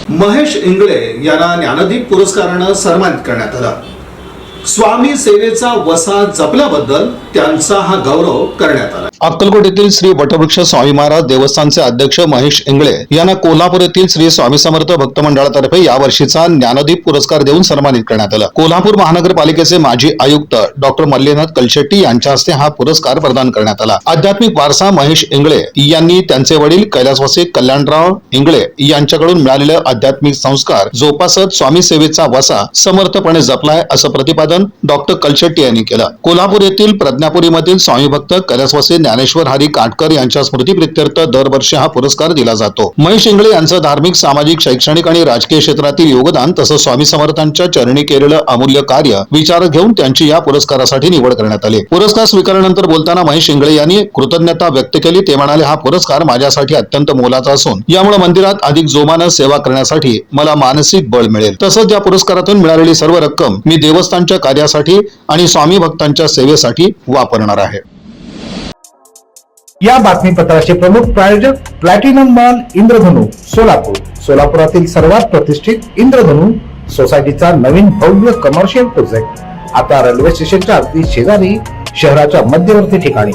महेश इंगळे यांना ज्ञानदीप पुरस्कारानं सन्मानित करण्यात आलं। स्वामी सेवेचा वसा जपल्याबद्दल त्यांचा हा गौरव करण्यात आला। अक्कलकोट येथील श्री वटवृक्ष स्वामी महाराज देवस्थानचे अध्यक्ष महेश इंगळे यांना कोल्हापूर येथील श्री स्वामी समर्थ भक्त मंडळातर्फे यावर्षीचा ज्ञानदीप पुरस्कार देऊन सन्मानित करण्यात आलं। कोल्हापूर महानगरपालिकेचे माजी आयुक्त डॉक्टर मल्लेनाथ कलशेट्टी यांच्या हस्ते हा पुरस्कार प्रदान करण्यात आला। आध्यात्मिक वारसा महेश इंगळे यांनी त्यांचे वडील कैलासवासी कल्याणराव इंगळे यांच्याकडून मिळालेले आध्यात्मिक संस्कार जोपासत स्वामी सेवेचा वसा समर्थपणे जपलाय असं प्रतिपादन डॉक्टर कलशेट्टी यांनी केलं। कोल्हापूर येथील प्रज्ञापुरीमधील स्वामी भक्त कैलासवासी ज्ञानेश्वर हरी काटकर यांच्या स्मृतीप्रित्यर्थ दरवर्षी हा पुरस्कार दिला जातो। महेश इंगळे यांचं धार्मिक, सामाजिक, शैक्षणिक आणि राजकीय क्षेत्रातील योगदान तसंच स्वामी समर्थांच्या चरणी केलेलं अमूल्य कार्य विचारात घेऊन त्यांची या पुरस्कारासाठी निवड करण्यात आली। पुरस्कार स्वीकारल्यानंतर बोलताना महेश इंगळे यांनी कृतज्ञता व्यक्त केली। ते म्हणाले, हा पुरस्कार माझ्यासाठी अत्यंत मोलाचा असून यामुळे मंदिरात अधिक जोमानं सेवा करण्यासाठी मला मानसिक बळ मिळेल। तसंच या पुरस्कारातून मिळालेली सर्व रक्कम मी देवस्थानच्या कार्यासाठी आणि स्वामी भक्तांच्या सेवेसाठी वापरणार आहे। या बातमीपत्राचे प्रमुख प्रायोजक प्लॅटिनम मॉल इंद्रधनु सोलापूर। सोलापुरातील सर्वात प्रतिष्ठित इंद्रधनु सोसायटीचा नवीन भव्य कमर्शियल प्रोजेक्ट आता रेल्वे स्टेशनच्या अगदी शेजारी शहराच्या मध्यवर्ती ठिकाणी।